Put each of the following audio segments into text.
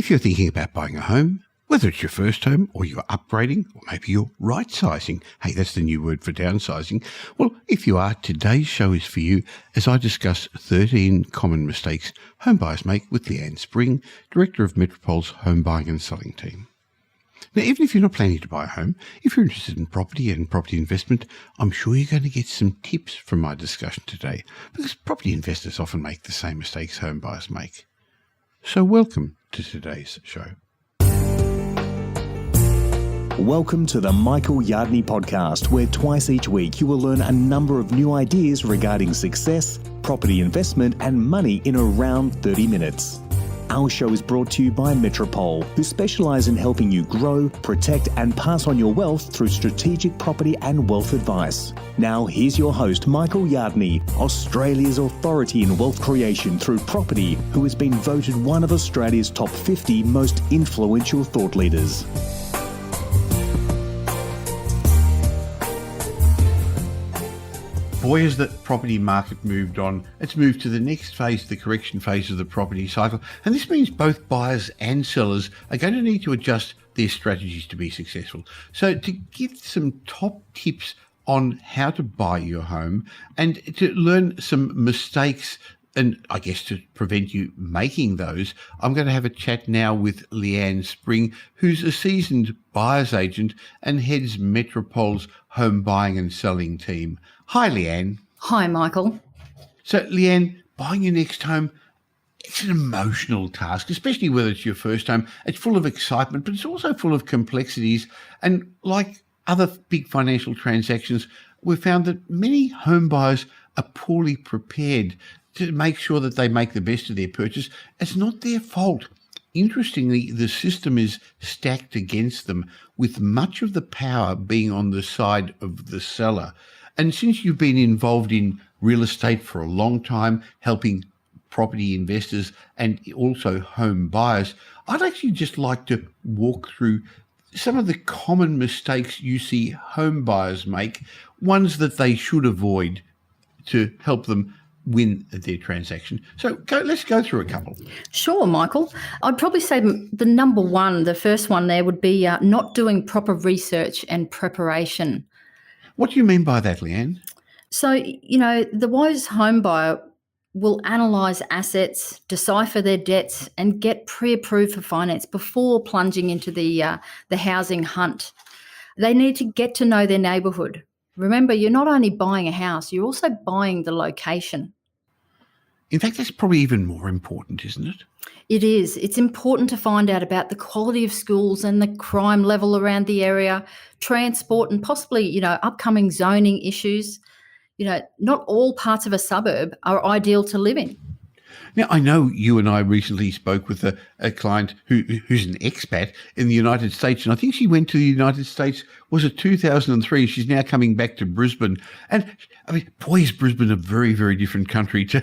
If you're thinking about buying a home, whether it's your first home or you're upgrading or maybe you're right-sizing, hey, that's the new word for downsizing. Well, if you are, today's show is for you as I discuss 13 common mistakes home buyers make with Leanne Spring, Director of Metropol's Home Buying and Selling Team. Now, even if you're not planning to buy a home, if you're interested in property and property investment, I'm sure you're going to get some tips from my discussion today, because property investors often make the same mistakes home buyers make. So welcome to today's show. Welcome to the Michael Yardney podcast, where twice each week you will learn a number of new ideas regarding success, property investment and money in around 30 minutes. Our show is brought to you by Metropol, who specialise in helping you grow, protect and pass on your wealth through strategic property and wealth advice. Now here's your host, Michael Yardney, Australia's authority in wealth creation through property, who has been voted one of Australia's top 50 most influential thought leaders. Boy, has that property market moved on. It's moved to the next phase, the correction phase of the property cycle. And this means both buyers and sellers are going to need to adjust their strategies to be successful. So to get some top tips on how to buy your home and to learn some mistakes and I guess to prevent you making those, I'm going to have a chat now with Leanne Spring, who's a seasoned buyer's agent and heads Metropol's home buying and selling team. Hi, Leanne. Hi, Michael. So, Leanne, buying your next home, it's an emotional task, especially whether it's your first home. It's full of excitement, but it's also full of complexities. And like other big financial transactions, we've found that many home buyers are poorly prepared to make sure that they make the best of their purchase. It's not their fault. Interestingly, the system is stacked against them, with much of the power being on the side of the seller. And since you've been involved in real estate for a long time, helping property investors and also home buyers, I'd actually just like to walk through some of the common mistakes you see home buyers make, ones that they should avoid to help them win their transaction. So let's go through a couple. Sure, Michael. I'd probably say the number one, the first one there would be not doing proper research and preparation. What do you mean by that, Leanne? So, the wise home buyer will analyse assets, decipher their debts and get pre-approved for finance before plunging into the housing hunt. They need to get to know their neighbourhood. Remember, you're not only buying a house, you're also buying the location. In fact, that's probably even more important, isn't it? It is. It's important to find out about the quality of schools and the crime level around the area, transport and possibly, upcoming zoning issues. Not all parts of a suburb are ideal to live in. Now, I know you and I recently spoke with a client who's an expat in the United States, and I think she went to the United States, was it 2003? She's now coming back to Brisbane. And, I mean, boy, is Brisbane a very, very different country to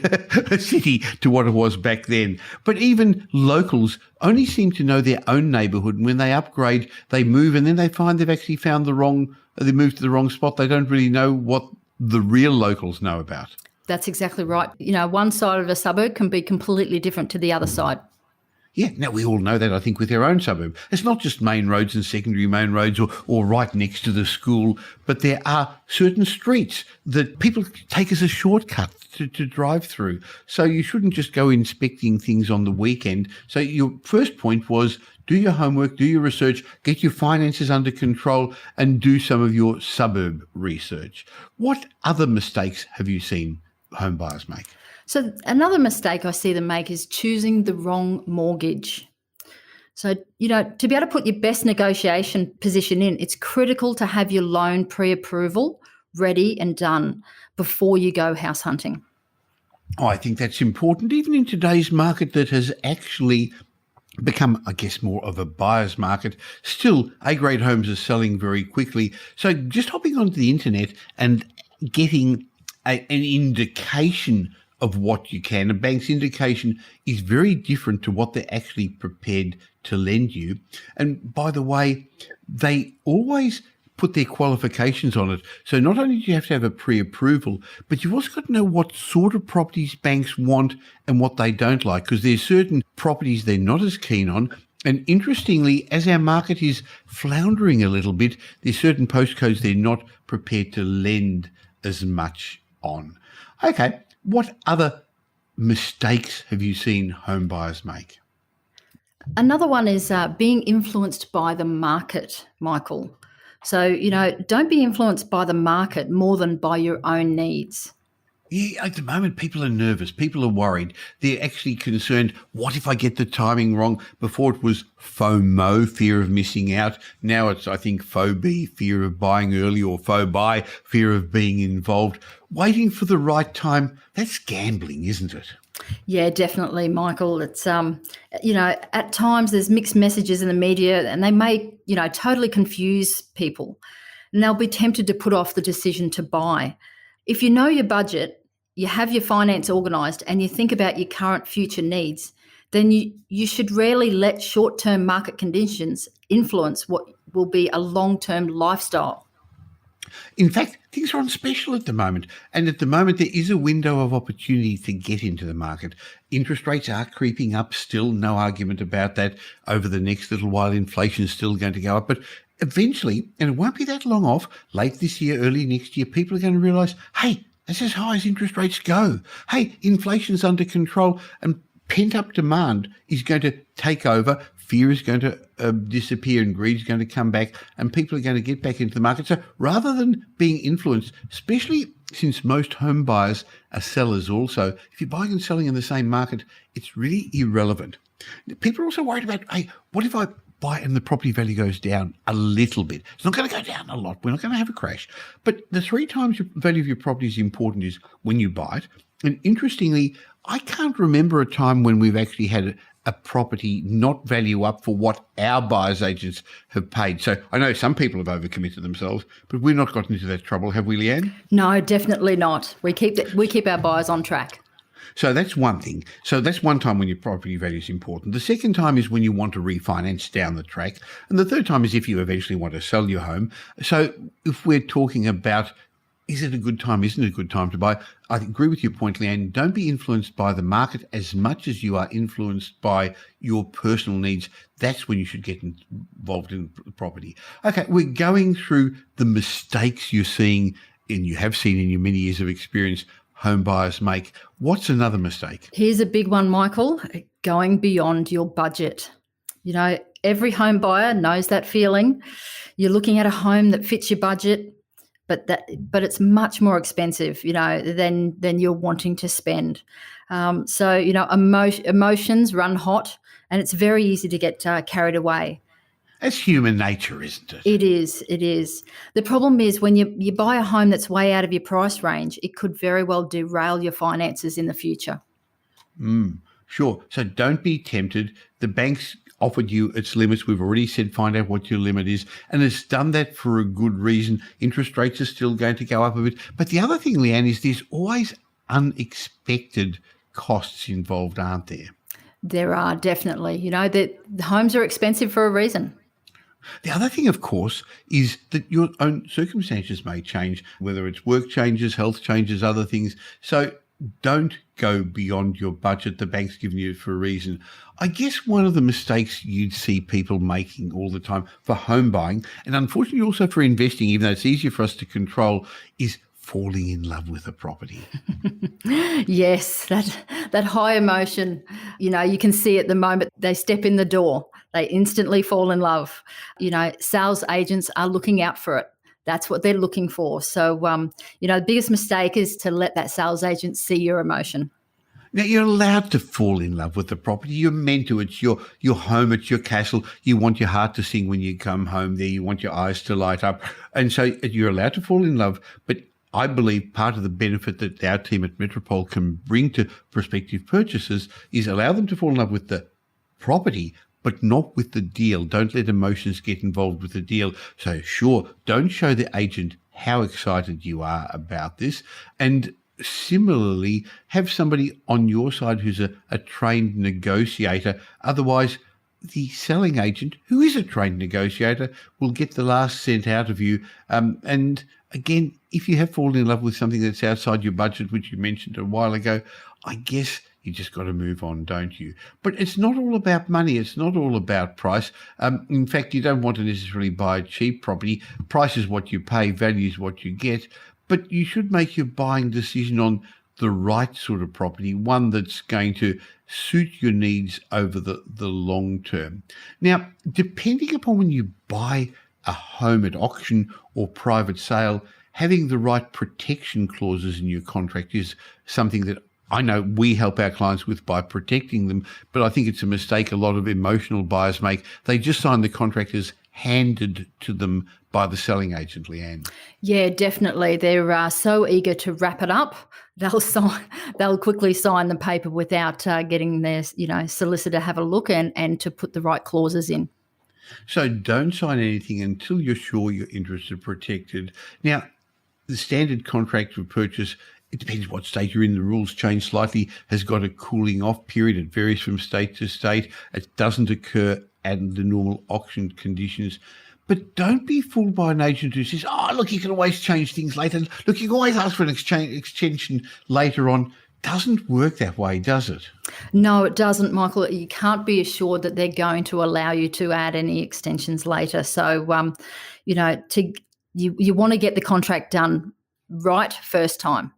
a city to what it was back then. But even locals only seem to know their own neighbourhood, and when they upgrade, they move, and then they find they've actually found they moved to the wrong spot. They don't really know what the real locals know about. That's exactly right. One side of a suburb can be completely different to the other side. Yeah, now we all know that, I think, with their own suburb. It's not just main roads and secondary main roads or right next to the school, but there are certain streets that people take as a shortcut to drive through. So you shouldn't just go inspecting things on the weekend. So your first point was do your homework, do your research, get your finances under control and do some of your suburb research. What other mistakes have you seen home buyers make? So another mistake I see them make is choosing the wrong mortgage. So, to be able to put your best negotiation position in, it's critical to have your loan pre-approval ready and done before you go house hunting. Oh, I think that's important, even in today's market that has actually become, I guess, more of a buyer's market. Still, A-grade homes are selling very quickly. So just hopping onto the internet and getting an indication of what you can. A bank's indication is very different to what they're actually prepared to lend you. And by the way, they always put their qualifications on it. So not only do you have to have a pre-approval, but you've also got to know what sort of properties banks want and what they don't like, because there's certain properties they're not as keen on, And interestingly, as our market is floundering a little bit, there's certain postcodes they're not prepared to lend as much on. Okay, what other mistakes have you seen home buyers make? Another one is being influenced by the market, Michael. So, don't be influenced by the market more than by your own needs. Yeah, at the moment, people are nervous. People are worried. They're actually concerned. What if I get the timing wrong? Before it was FOMO, fear of missing out. Now it's, I think, FOBE, fear of buying early, or FOBI, fear of being involved. Waiting for the right time, that's gambling, isn't it? Yeah, definitely, Michael. It's, at times there's mixed messages in the media and they may, totally confuse people. And they'll be tempted to put off the decision to buy. If you know your budget, you have your finance organised and you think about your current future needs, then you should rarely let short-term market conditions influence what will be a long-term lifestyle. In fact, things are on special at the moment. And at the moment, there is a window of opportunity to get into the market. Interest rates are creeping up still, no argument about that. Over the next little while, inflation is still going to go up. But eventually, and it won't be that long off, late this year, early next year, people are going to realise, hey, that's as high as interest rates go. Hey, inflation's under control and pent-up demand is going to take over. Fear is going to disappear and greed is going to come back and people are going to get back into the market. So rather than being influenced, especially since most home buyers are sellers also, if you're buying and selling in the same market, it's really irrelevant. People are also worried about, hey, what if I buy and the property value goes down a little bit? It's not going to go down a lot. We're not going to have a crash. But the 3 times your value of your property is important is when you buy it. And interestingly, I can't remember a time when we've actually had a property not value up for what our buyers agents have paid. So I know some people have overcommitted themselves, but we've not gotten into that trouble, have we, Leanne? No, definitely not. We keep our buyers on track. So that's one thing. So that's one time when your property value is important. The second time is when you want to refinance down the track. And the third time is if you eventually want to sell your home. So if we're talking about, is it a good time? Isn't it a good time to buy? I agree with your point, Leanne. Don't be influenced by the market as much as you are influenced by your personal needs. That's when you should get involved in property. Okay, we're going through the mistakes you're seeing and you have seen in your many years of experience home buyers make. What's another mistake? Here's a big one, Michael, going beyond your budget. Every home buyer knows that feeling. You're looking at a home that fits your budget, but it's much more expensive, than you're wanting to spend. Emotions run hot and it's very easy to get carried away. That's human nature, isn't it? It is. The problem is when you buy a home that's way out of your price range, it could very well derail your finances in the future. Sure. So don't be tempted. The bank's offered you its limits. We've already said find out what your limit is, and it's done that for a good reason. Interest rates are still going to go up a bit. But the other thing, Leanne, is there's always unexpected costs involved, aren't there? There are definitely. The homes are expensive for a reason. The other thing, of course, is that your own circumstances may change, whether it's work changes, health changes, other things. So don't go beyond your budget the bank's given you for a reason. I guess one of the mistakes you'd see people making all the time for home buying, and unfortunately also for investing, even though it's easier for us to control, is falling in love with a property. Yes, that high emotion, you can see at the moment they step in the door, they instantly fall in love. Sales agents are looking out for it. That's what they're looking for. So, the biggest mistake is to let that sales agent see your emotion. Now, you're allowed to fall in love with the property. You're meant to. It's your home. It's your castle. You want your heart to sing when you come home there. You want your eyes to light up. And so you're allowed to fall in love. But I believe part of the benefit that our team at Metropole can bring to prospective purchasers is allow them to fall in love with the property, but not with the deal. Don't let emotions get involved with the deal. So sure, don't show the agent how excited you are about this. And similarly, have somebody on your side who's a trained negotiator. Otherwise, the selling agent, who is a trained negotiator, will get the last cent out of you. And again, if you have fallen in love with something that's outside your budget, which you mentioned a while ago, I guess you just got to move on, don't you? But it's not all about money. It's not all about price. In fact, you don't want to necessarily buy a cheap property. Price is what you pay, value is what you get. But you should make your buying decision on the right sort of property, one that's going to suit your needs over the long term. Now, depending upon when you buy a home at auction or private sale, having the right protection clauses in your contract is something that I know we help our clients with by protecting them, but I think it's a mistake a lot of emotional buyers make. They just sign the contract as handed to them by the selling agent, Leanne. Yeah, definitely. They're so eager to wrap it up. They'll quickly sign the paper without getting their solicitor have a look and to put the right clauses in. So don't sign anything until you're sure your interests are protected. Now, the standard contract of purchase, it depends what state you're in. The rules change slightly, has got a cooling off period. It varies from state to state. It doesn't occur at the normal auction conditions. But don't be fooled by an agent who says, oh, look, you can always change things later. Look, you can always ask for an extension later on. Doesn't work that way, does it? No, it doesn't, Michael. You can't be assured that they're going to allow you to add any extensions later. So, you want to get the contract done right first time.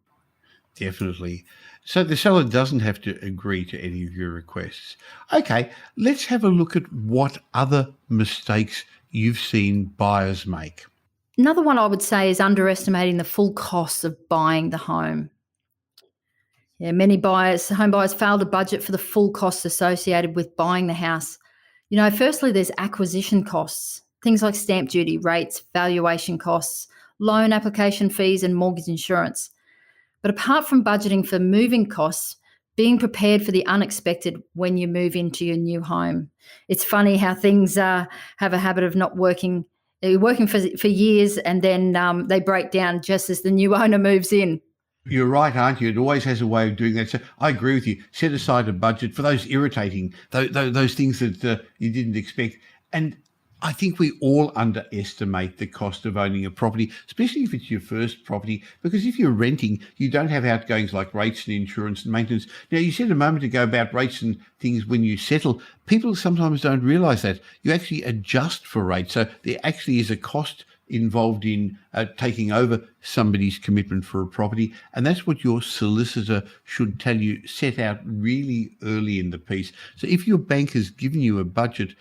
Definitely. So the seller doesn't have to agree to any of your requests. Okay, let's have a look at what other mistakes you've seen buyers make. Another one I would say is underestimating the full costs of buying the home. Yeah, many home buyers fail to budget for the full costs associated with buying the house. Firstly, there's acquisition costs, things like stamp duty, rates, valuation costs, loan application fees, and mortgage insurance. But apart from budgeting for moving costs, being prepared for the unexpected when you move into your new home. It's funny how things have a habit of not working. They're working for years and then they break down just as the new owner moves in. You're right, aren't you? It always has a way of doing that. So I agree with you. Set aside a budget for those irritating, those things that you didn't expect. And I think we all underestimate the cost of owning a property, especially if it's your first property, because if you're renting, you don't have outgoings like rates and insurance and maintenance. Now, you said a moment ago about rates and things when you settle. People sometimes don't realise that. You actually adjust for rates. So there actually is a cost involved in taking over somebody's commitment for a property. And that's what your solicitor should tell you, set out really early in the piece. So if your bank has given you a budget,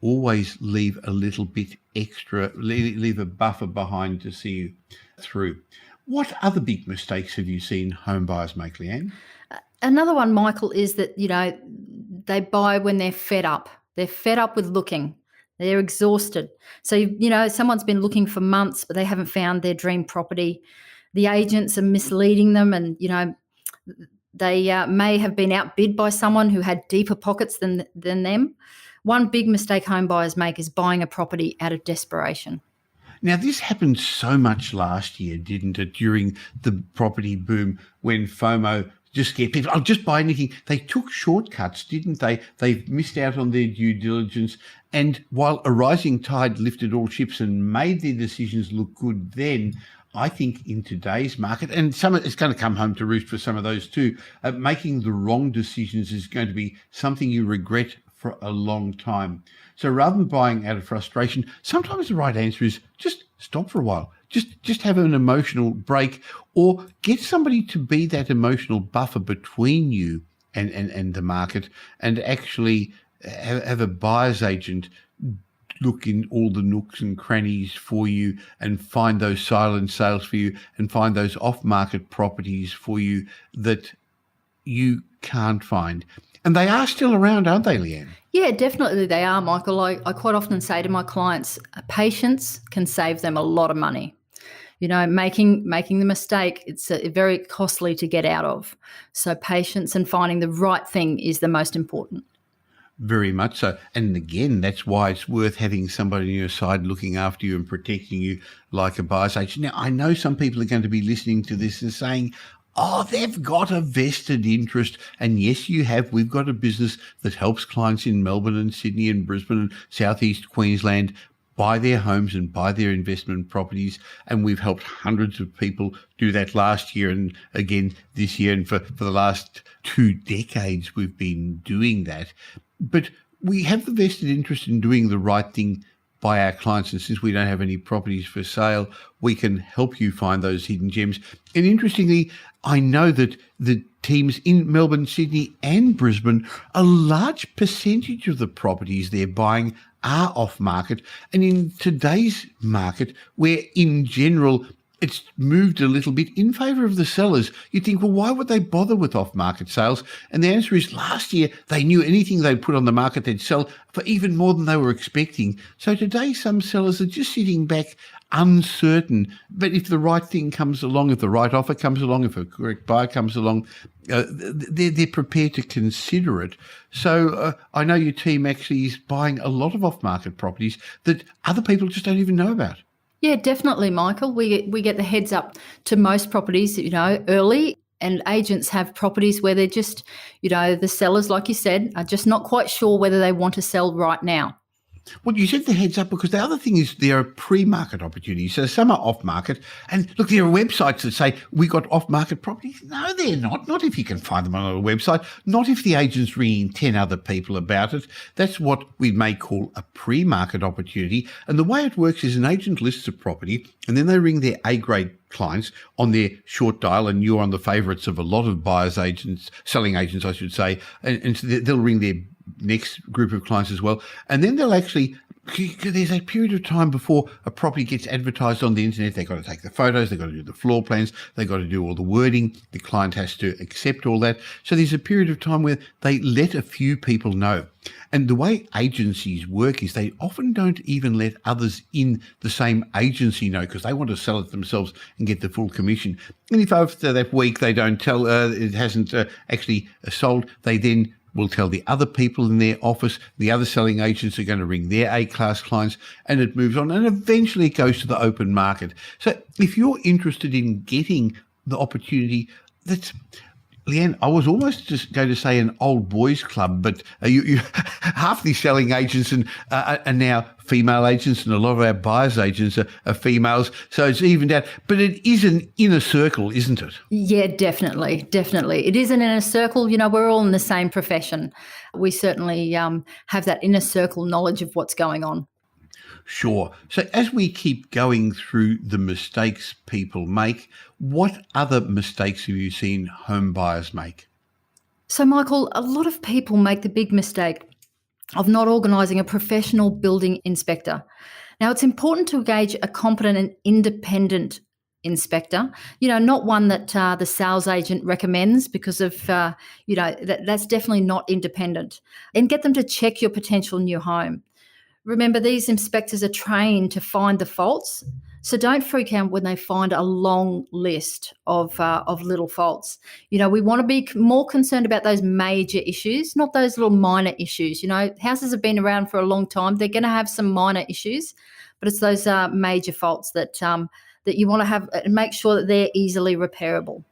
always leave a little bit extra, leave a buffer behind to see you through. What other big mistakes have you seen home buyers make, Leanne? Another one, Michael, is that, they buy when they're fed up. They're fed up with looking. They're exhausted. So, someone's been looking for months, but they haven't found their dream property. The agents are misleading them and, they may have been outbid by someone who had deeper pockets than them. One big mistake home buyers make is buying a property out of desperation. Now, this happened so much last year, didn't it, during the property boom when FOMO just scared people. I'll just buy anything. They took shortcuts, didn't they? They missed out on their due diligence. And while a rising tide lifted all ships and made their decisions look good then, I think in today's market, and it's going to come home to roost for some of those too, making the wrong decisions is going to be something you regret for a long time. So rather than buying out of frustration, sometimes the right answer is just stop for a while. Just have an emotional break or get somebody to be that emotional buffer between you and the market and actually have a buyer's agent look in all the nooks and crannies for you and find those silent sales for you and find those off-market properties for you that you can't find. And they are still around, aren't they, Leanne? Yeah, definitely they are, Michael. I quite often say to my clients, patience can save them a lot of money. Making the mistake, it's very costly to get out of. So patience and finding the right thing is the most important. Very much so. And again, that's why it's worth having somebody on your side looking after you and protecting you like a buyer's agent. Now, I know some people are going to be listening to this and saying, oh, they've got a vested interest. And yes, you have. We've got a business that helps clients in Melbourne and Sydney and Brisbane and Southeast Queensland. buy their homes and buy their investment properties. And we've helped hundreds of people do that last year and again this year. And for the last 2 decades, we've been doing that. But we have the vested interest in doing the right thing by our clients. And since we don't have any properties for sale, we can help you find those hidden gems. And interestingly, I know that the teams in Melbourne, Sydney and Brisbane, a large percentage of the properties they're buying are off market. And in today's market, where in general it's moved a little bit in favour of the sellers, you think, well, why would they bother with off-market sales? And the answer is last year they knew anything they'd put on the market they'd sell for even more than they were expecting. So today some sellers are just sitting back uncertain. But if the right thing comes along, if the right offer comes along, if a correct buyer comes along, they're prepared to consider it. So I know your team actually is buying a lot of off-market properties that other people just don't even know about. Yeah, definitely, Michael. We get the heads up to most properties, early, and agents have properties where they're just, the sellers, like you said, are just not quite sure whether they want to sell right now. Well, you said the heads up because the other thing is there are pre-market opportunities. So some are off-market. And look, there are websites that say we got off-market properties. No, they're not. Not if you can find them on a website. Not if the agent's ringing 10 other people about it. That's what we may call a pre-market opportunity. And the way it works is an agent lists a property and then they ring their A-grade clients on their short dial, and you're on the favourites of a lot of buyers agents, selling agents, I should say, and so they'll ring their next group of clients as well. And then they'll actually, there's a period of time before a property gets advertised on the internet. They've got to take the photos, they've got to do the floor plans, they've got to do all the wording. The client has to accept all that. So there's a period of time where they let a few people know. And the way agencies work is they often don't even let others in the same agency know because they want to sell it themselves and get the full commission. And if after that week they don't tell, it hasn't actually sold, they then will tell the other people in their office, the other selling agents are going to ring their A-class clients, and it moves on. And eventually it goes to the open market. So if you're interested in getting the opportunity, that's... Leanne, I was almost just going to say an old boys club, but you half the selling agents are now female agents, and a lot of our buyers agents are females, so it's evened out. But it is an inner circle, isn't it? Yeah, definitely. It is an inner circle. We're all in the same profession. We certainly have that inner circle knowledge of what's going on. Sure. So as we keep going through the mistakes people make, what other mistakes have you seen home buyers make? So, Michael, a lot of people make the big mistake of not organising a professional building inspector. Now, it's important to engage a competent and independent inspector, not one that the sales agent recommends because of, that's definitely not independent. And get them to check your potential new home. Remember, these inspectors are trained to find the faults, so don't freak out when they find a long list of little faults. We want to be more concerned about those major issues, not those little minor issues. Houses have been around for a long time; they're going to have some minor issues, but it's those major faults that you want to have and make sure that they're easily repairable.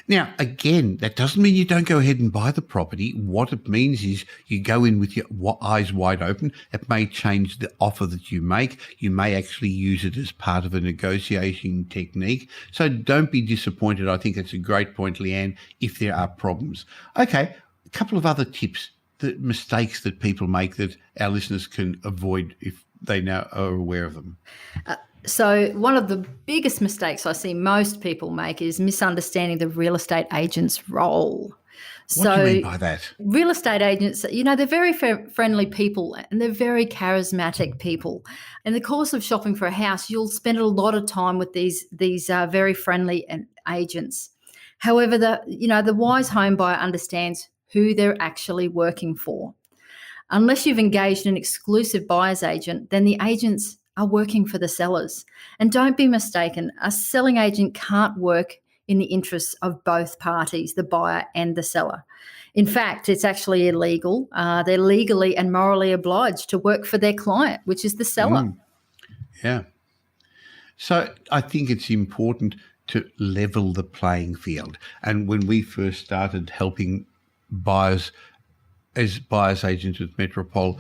Now, again, that doesn't mean you don't go ahead and buy the property. What it means is you go in with your eyes wide open. It may change the offer that you make. You may actually use it as part of a negotiating technique. So don't be disappointed. I think that's a great point, Leanne, if there are problems. Okay, a couple of other tips, the mistakes that people make that our listeners can avoid if they now are aware of them. So one of the biggest mistakes I see most people make is misunderstanding the real estate agent's role. What do you mean by that? Real estate agents, they're very friendly people and they're very charismatic people. In the course of shopping for a house, you'll spend a lot of time with these very friendly agents. However, the wise home buyer understands who they're actually working for. Unless you've engaged an exclusive buyer's agent, then the agents are working for the sellers. And don't be mistaken, a selling agent can't work in the interests of both parties, the buyer and the seller. In fact, it's actually illegal. They're legally and morally obliged to work for their client, which is the seller. Yeah. So I think it's important to level the playing field. And when we first started helping buyers as buyer's agents with Metropole,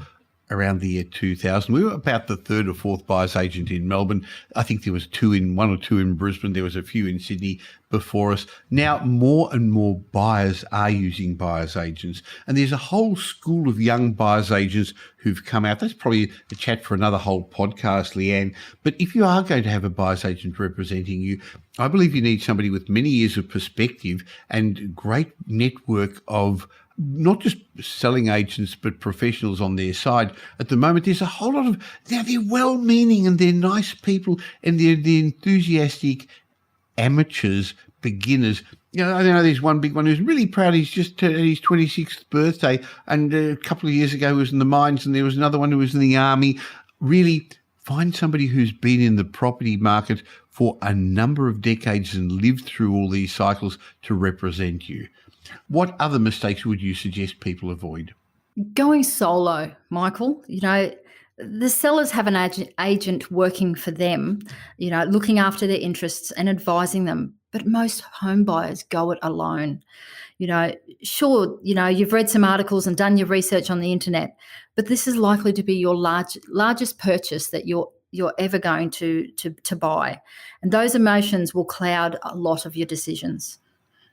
around the year 2000. We were about the third or fourth buyer's agent in Melbourne. I think there was one or two in Brisbane. There was a few in Sydney before us. Now, more and more buyers are using buyer's agents, and there's a whole school of young buyer's agents who've come out. That's probably a chat for another whole podcast, Leanne. But if you are going to have a buyer's agent representing you, I believe you need somebody with many years of perspective and great network of not just selling agents, but professionals on their side. At the moment, there's a whole lot of, they're well-meaning and they're nice people and they're enthusiastic amateurs, beginners. You know, I know there's one big one who's really proud. He's just had his 26th birthday, and a couple of years ago he was in the mines, and there was another one who was in the army. Really find somebody who's been in the property market for a number of decades and lived through all these cycles to represent you. What other mistakes would you suggest people avoid? Going solo, Michael. You know, the sellers have an agent working for them, you know, looking after their interests and advising them. But most home buyers go it alone. You know, sure, you know, you've read some articles and done your research on the internet, but this is likely to be your largest purchase that you're ever going to buy. And those emotions will cloud a lot of your decisions.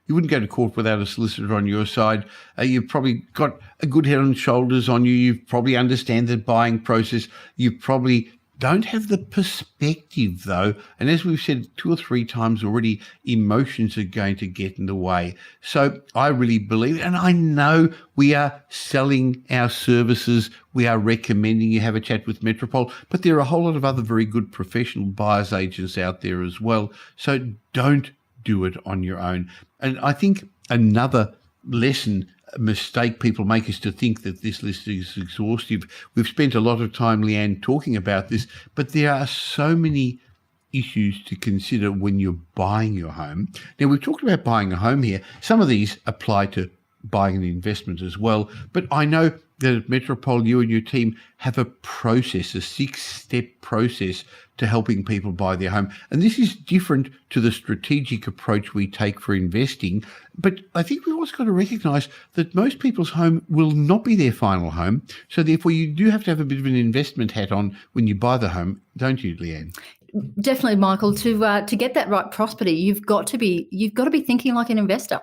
You wouldn't go to court without a solicitor on your side. You've probably got a good head and shoulders on you. You probably understand the buying process. You probably don't have the perspective, though. And as we've said 2 or 3 times already, emotions are going to get in the way. So I really believe, and I know we are selling our services. We are recommending you have a chat with Metropole, but there are a whole lot of other very good professional buyer's agents out there as well. So don't do it on your own. And I think another mistake people make is to think that this list is exhaustive. We've spent a lot of time, Leanne, talking about this, but there are so many issues to consider when you're buying your home. Now, we've talked about buying a home here. Some of these apply to buying an investment as well, but I know that at Metropole, you and your team have a process, a 6-step process to helping people buy their home. And this is different to the strategic approach we take for investing. But I think we've also got to recognise that most people's home will not be their final home. So therefore, you do have to have a bit of an investment hat on when you buy the home, don't you, Leanne? Definitely, Michael. To get that right prosperity, you've got to be thinking like an investor.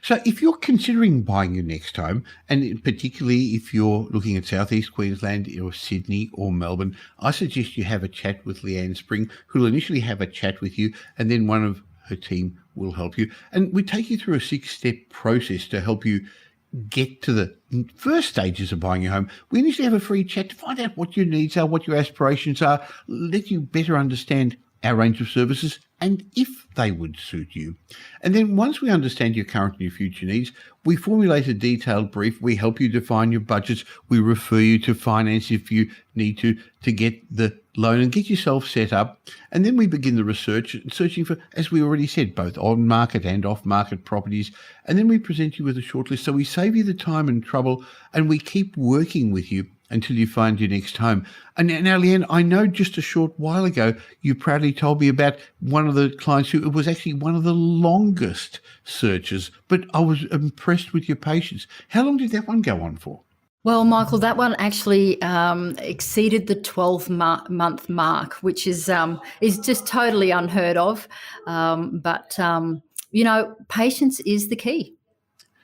So if you're considering buying your next home, and particularly if you're looking at Southeast Queensland or Sydney or Melbourne, I suggest you have a chat with Leanne Spring, who'll initially have a chat with you, and then one of her team will help you. And we take you through a 6-step process to help you get to the first stages of buying your home. We initially have a free chat to find out what your needs are, what your aspirations are, let you better understand our range of services and if they would suit you. And then once we understand your current and your future needs, we formulate a detailed brief. We help you define your budgets. We refer you to finance if you need to get the loan and get yourself set up. And then we begin the research, searching for, as we already said, both on-market and off-market properties. And then we present you with a shortlist. So we save you the time and trouble, and we keep working with you until you find your next home. And now, Leanne, I know just a short while ago, you proudly told me about one of the clients who was actually one of the longest searches, but I was impressed with your patience. How long did that one go on for? Well, Michael, that one actually exceeded the 12-month mark, which is just totally unheard of. But you know, patience is the key.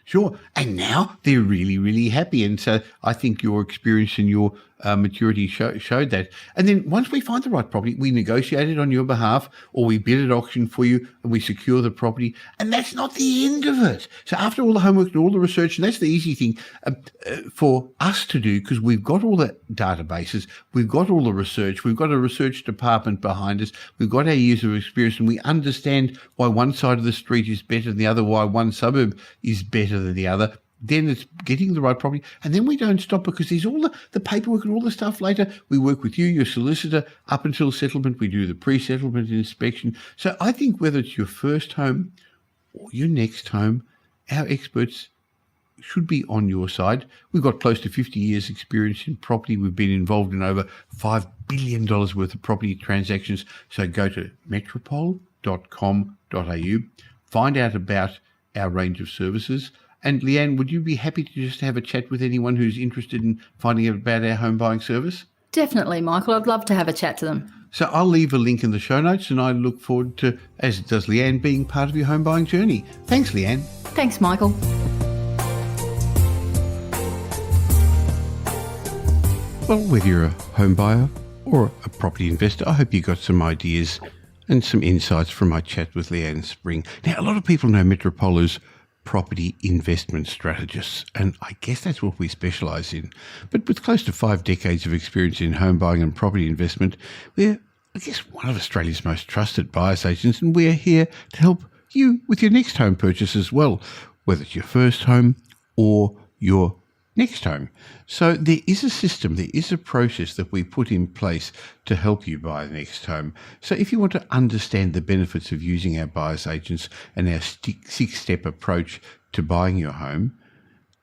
Sure. And now they're really, really happy. And so I think your experience and your maturity showed that. And then once we find the right property, we negotiate it on your behalf, or we bid at auction for you and we secure the property. And that's not the end of it. So after all the homework and all the research, and that's the easy thing for us to do, because we've got all the databases, we've got all the research, we've got a research department behind us, we've got our years of experience, and we understand why one side of the street is better than the other, why one suburb is better than the other. Then it's getting the right property. And then we don't stop, because there's all the paperwork and all the stuff later. We work with you, your solicitor, up until settlement. We do the pre-settlement inspection. So I think whether it's your first home or your next home, our experts should be on your side. We've got close to 50 years experience in property. We've been involved in over $5 billion worth of property transactions. So go to metropole.com.au, find out about our range of services, And Leanne, would you be happy to just have a chat with anyone who's interested in finding out about our home buying service? Definitely, Michael. I'd love to have a chat to them. So I'll leave a link in the show notes, and I look forward to, as does Leanne, being part of your home buying journey. Thanks, Leanne. Thanks, Michael. Well, whether you're a home buyer or a property investor, I hope you got some ideas and some insights from my chat with Leanne Spring. Now, a lot of people know Metropole as property investment strategists, and I guess that's what we specialise in. But with close to 5 decades of experience in home buying and property investment, we're, I guess, one of Australia's most trusted buyers agents, and we're here to help you with your next home purchase as well, whether it's your first home or your next home. So there is a system, there is a process that we put in place to help you buy the next home. So if you want to understand the benefits of using our buyer's agents and our 6-step approach to buying your home,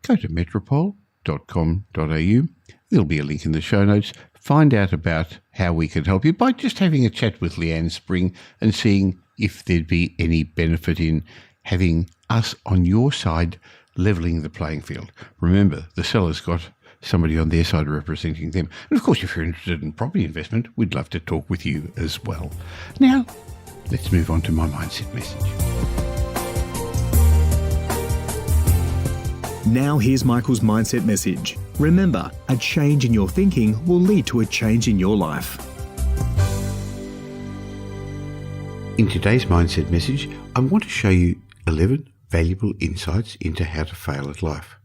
go to metropole.com.au. There'll be a link in the show notes. Find out about how we can help you by just having a chat with Leanne Spring and seeing if there'd be any benefit in having us on your side, levelling the playing field. Remember, the seller's got somebody on their side representing them. And of course, if you're interested in property investment, we'd love to talk with you as well. Now, let's move on to my mindset message. Now here's Michael's mindset message. Remember, a change in your thinking will lead to a change in your life. In today's mindset message, I want to show you 11 valuable insights into how to fail at life.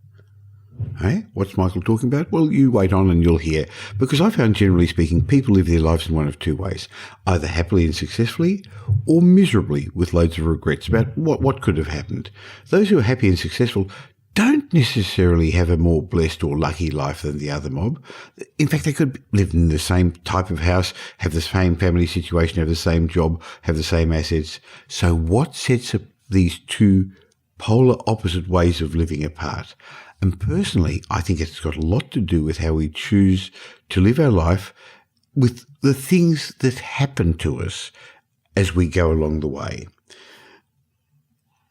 Hey, what's Michael talking about? Well, you wait on and you'll hear, because I found, generally speaking, people live their lives in one of 2 ways, either happily and successfully or miserably with loads of regrets about what could have happened. Those who are happy and successful don't necessarily have a more blessed or lucky life than the other mob. In fact, they could live in the same type of house, have the same family situation, have the same job, have the same assets. So what sets up these 2 polar opposite ways of living apart? And personally, I think it's got a lot to do with how we choose to live our life, with the things that happen to us as we go along the way.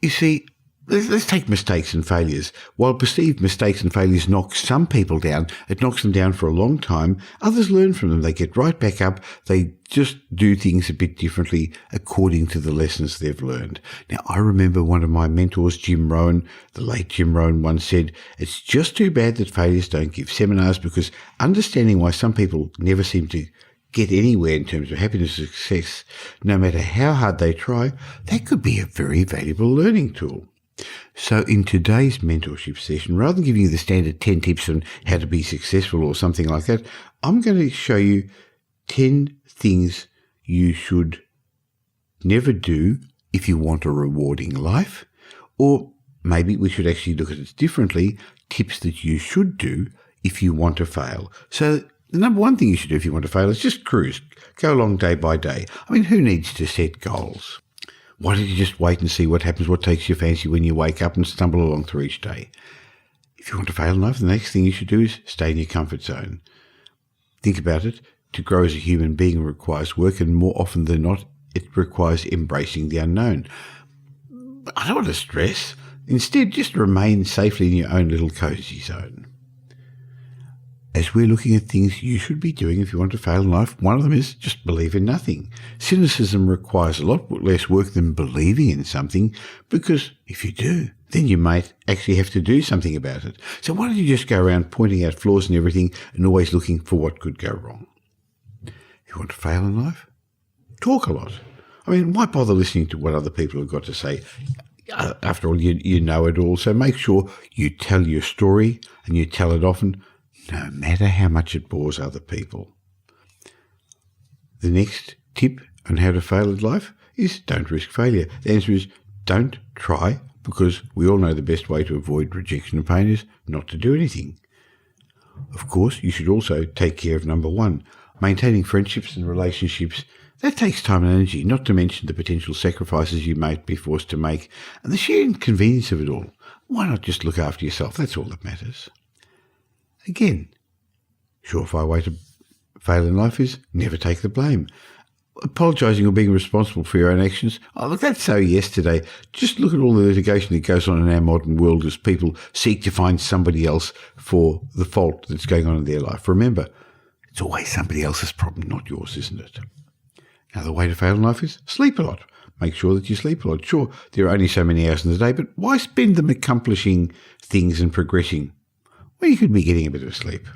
You see, let's take mistakes and failures. While perceived mistakes and failures knock some people down, it knocks them down for a long time. Others learn from them. They get right back up. They just do things a bit differently according to the lessons they've learned. Now, I remember one of my mentors, Jim Rohn, the late Jim Rohn, once said, "It's just too bad that failures don't give seminars, because understanding why some people never seem to get anywhere in terms of happiness and success, no matter how hard they try, that could be a very valuable learning tool." So in today's mentorship session, rather than giving you the standard 10 tips on how to be successful or something like that, I'm going to show you 10 things you should never do if you want a rewarding life. Or maybe we should actually look at it differently, tips that you should do if you want to fail. So the number one thing you should do if you want to fail is just cruise. Go along day by day. I mean, who needs to set goals? Why don't you just wait and see what happens, what takes your fancy when you wake up, and stumble along through each day? If you want to fail in life, the next thing you should do is stay in your comfort zone. Think about it. To grow as a human being requires work, and more often than not, it requires embracing the unknown. I don't want to stress. Instead, just remain safely in your own little cozy zone. As we're looking at things you should be doing if you want to fail in life, one of them is just believe in nothing. Cynicism requires a lot less work than believing in something, because if you do, then you might actually have to do something about it. So why don't you just go around pointing out flaws in everything and always looking for what could go wrong? If you want to fail in life, talk a lot. I mean, why bother listening to what other people have got to say? After all, you know it all. So make sure you tell your story, and you tell it often, no matter how much it bores other people. The next tip on how to fail at life is don't risk failure. The answer is don't try, because we all know the best way to avoid rejection and pain is not to do anything. Of course, you should also take care of number one. Maintaining friendships and relationships, that takes time and energy, not to mention the potential sacrifices you might be forced to make, and the sheer inconvenience of it all. Why not just look after yourself? That's all that matters. Again, surefire way to fail in life is never take the blame. apologising or being responsible for your own actions. Oh, look, that's so yesterday. Just look at all the litigation that goes on in our modern world as people seek to find somebody else for the fault that's going on in their life. Remember, it's always somebody else's problem, not yours, isn't it? Now, the way to fail in life is sleep a lot. Make sure that you sleep a lot. Sure, there are only so many hours in the day, but why spend them accomplishing things and progressing? Well, you could be getting a bit of sleep.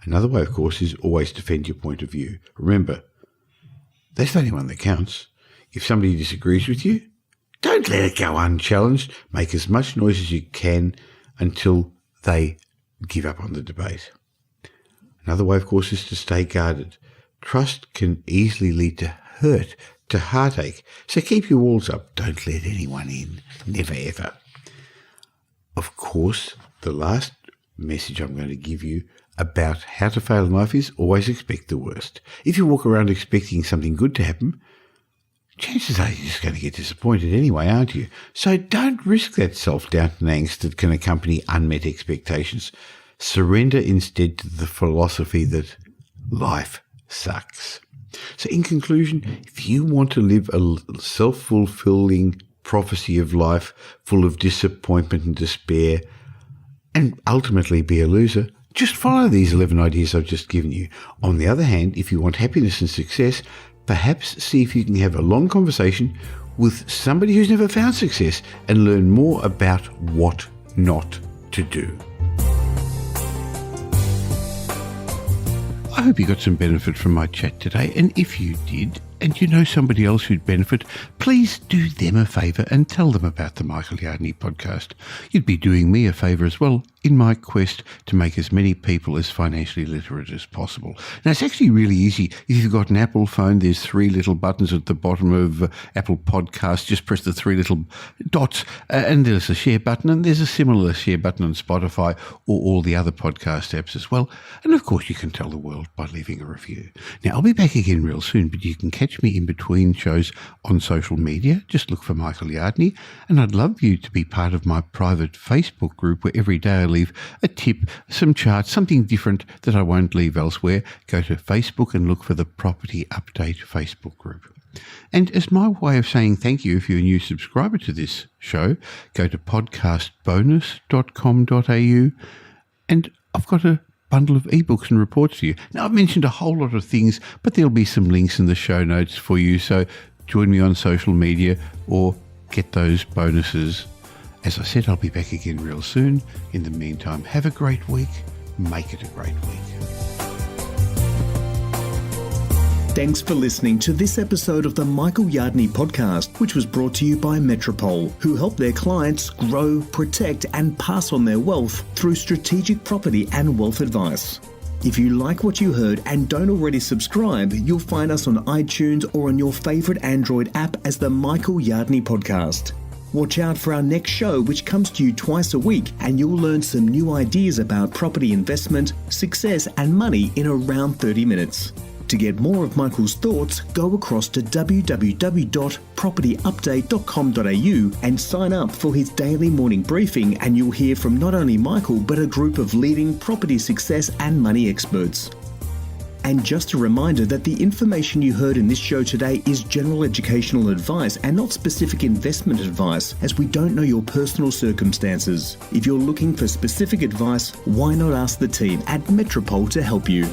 Another way, of course, is always defend your point of view. Remember, that's the only one that counts. If somebody disagrees with you, don't let it go unchallenged. Make as much noise as you can until they give up on the debate. Another way, of course, is to stay guarded. Trust can easily lead to hurt, to heartache. So keep your walls up. Don't let anyone in. Never, ever. Of course, the last message I'm going to give you about how to fail in life is always expect the worst. If you walk around expecting something good to happen, chances are you're just going to get disappointed anyway, aren't you? So don't risk that self-doubt and angst that can accompany unmet expectations. Surrender instead to the philosophy that life sucks. So in conclusion, if you want to live a self-fulfilling prophecy of life full of disappointment and despair and ultimately be a loser, just follow these 11 ideas I've just given you. On the other hand, if you want happiness and success, perhaps see if you can have a long conversation with somebody who's never found success and learn more about what not to do. I hope you got some benefit from my chat today, and if you did, and you know somebody else who'd benefit, please do them a favour and tell them about the Michael Yardney podcast. You'd be doing me a favour as well in my quest to make as many people as financially literate as possible. Now, it's actually really easy. If you've got an Apple phone, there's 3 little buttons at the bottom of Apple Podcasts. Just press the 3 little dots, and there's a share button, and there's a similar share button on Spotify or all the other podcast apps as well. And of course, you can tell the world by leaving a review. Now, I'll be back again real soon, but you can catch me in between shows on social media. Just look for Michael Yardney, and I'd love you to be part of my private Facebook group where every day I leave a tip, some charts, something different that I won't leave elsewhere. Go to Facebook and look for the Property Update Facebook group. And as my way of saying thank you, if you're a new subscriber to this show, go to podcastbonus.com.au, and I've got a bundle of ebooks and reports for you. Now, I've mentioned a whole lot of things, but there'll be some links in the show notes for you, so join me on social media or get those bonuses. As I said, I'll be back again real soon. In the meantime, have a great week. Make it a great week. Thanks for listening to this episode of the Michael Yardney podcast, which was brought to you by Metropole, who help their clients grow, protect, and pass on their wealth through strategic property and wealth advice. If you like what you heard and don't already subscribe, you'll find us on iTunes or on your favourite Android app as the Michael Yardney podcast. Watch out for our next show, which comes to you twice a week, and you'll learn some new ideas about property investment, success, and money in around 30 minutes. To get more of Michael's thoughts, go across to www.propertyupdate.com.au and sign up for his daily morning briefing, and you'll hear from not only Michael, but a group of leading property success and money experts. And just a reminder that the information you heard in this show today is general educational advice and not specific investment advice, as we don't know your personal circumstances. If you're looking for specific advice, why not ask the team at Metropole to help you?